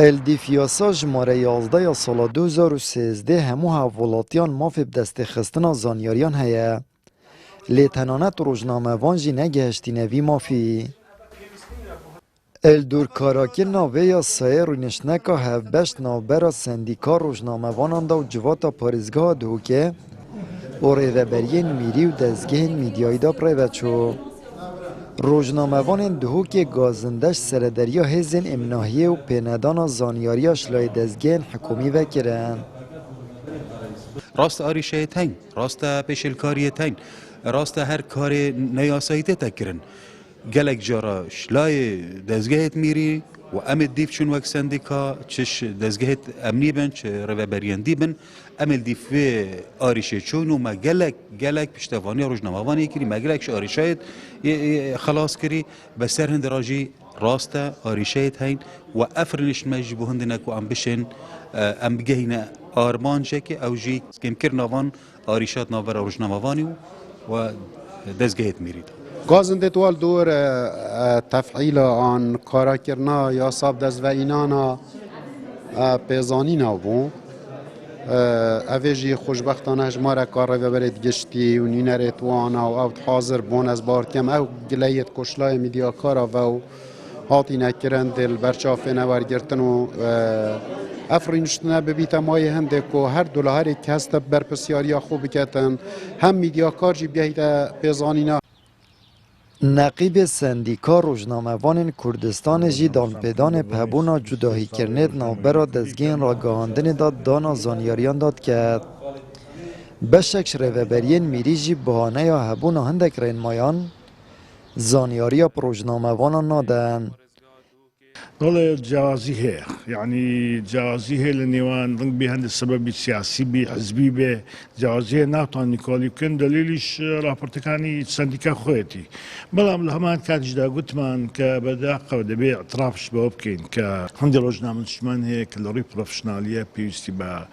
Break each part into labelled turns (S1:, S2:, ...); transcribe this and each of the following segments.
S1: الدیفیاسا جماره 11 یا سال 2013 همو حوالاتیان مافی بدست خستنا زانیاریان هیا. لی تنانت روزنامه وانجی نگهشتی نوی مافی. الدور کاراکی ناوه یا سایه روی نشنکا هفبشت ناوبرا سندیکا روزنامه وانانده و جواتا پارزگاه دوکه و ریوبرین میری و دزگهن میدیایی دا پریوچو. روزنامه وان دهوکی گازندش سردریا هزین امناهیه و پیندان زانیاریاش لای دزگهن حکومی وکرن.
S2: راست آریشه تین، راست پیشلکاری تین، راست هر کار نیاساییت تکرن. گلک جارا شلای دزگهت میری و امد دیف چون وک سندیکا چش دزگهت امنی بن چه روبریندی بن امل دیف آریشه چون و ما گلک پشتوانی روزنامه‌وانی کری ما گلکش آریشه خلاص کری بسر هند راجی راسته آریشه هین و افرنش مجبو هندنک و ام بشن ام بگهینه آرمان شکی او جی کم کرنوان آریشات ناور روزنامه‌وانی و دزگهت میرید.
S3: گازنده توال دور تفعیل آن کارا کرنا یا صاب دست و اینانا پیزانی نابون اویجی خوشبختانه هجماره کار رو برید گشتی و نینره توانا و اوت حاضر بون از بار کم او گلیت کشلای میدیا کارا و هاتی نکرن دل برچافه نوارگرتن و افرینشتنه ببیت مای هنده که هر دوله هر یک هست برپسیاریا خوب بکتن هم میدیا کار جی بیایده پیزانی
S1: نقیب سندیکا روزنامه وان کردستان جی دانپیدان پهبونا جداهی کرنید نوبرا دزگین را گاهاندن داد دانا زانیاریان داد کرد. بشکش روبرین میری جی بهانه یا هبونا هندک رینمایان زانیاریا پروژنامه وانا نادن.
S4: والله جوازيه يعني جوازيه لنيوان ضنك بهند السبب السياسي بحزبي به جوازيه ناطن نيكولي كن دليلش رابرتكاني سنديكا خويتي بلام لهمان كانت جدا قلت مان كبداقه ودبي اعتراف شباب كين كهندي روجنا من شمان هيك لوري بروفيشناليه بيستي با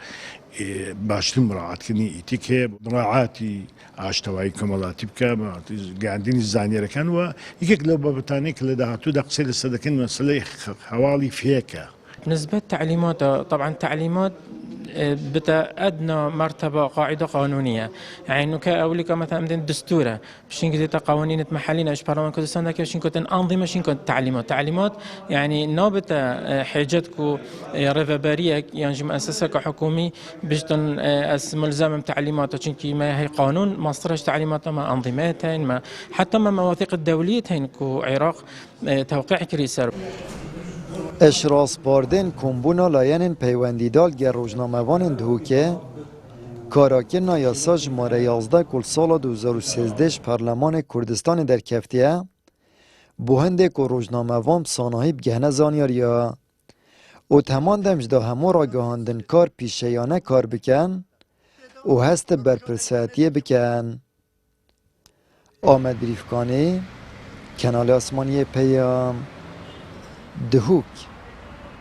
S4: باشتر مراعاة كني إتيكه مراعاتي عشتوائي كمالاتي بكا قاعدين الزانية كان ويكيك لو بابتاني كلا دهاتو دقسي للصدقين مسألة حوالي فيكا
S5: نسبة تعليمات طبعا تعليمات بأدنى مرتبة قاعدة قانونية يعني إنه كأولي مثلا مثلا دستورة بشين كده قوانين محلية إيش برلمان كردستان ده كيفشين كنت أنظمة شين كنت تعليمات يعني نابت حاجتكو رفبارية يعني مؤسسة كحكومي بجتن ملزم تعليمات عشان كي ما هي قانون مصدرش تعليمات ما أنظمتين ما حتى ما مواثيق الدولية هين كو عراق توقيع كريسر
S1: اشراس باردن کمبونا لاین پیوندیدال گر روزنامه وان دهوکه کاراکرنا یاسا جماره 11 کل سال 2013 پارلمان کردستان در کفتیه بو هنده که روزنامه وان بسانهی بگهنه زانیاریا او تمان دمجده همو را گهاندن کار پیشیانه کار بکن او هست برپرساتیه بکن. آمد ریفکانی کنال آسمانی پیام دهوک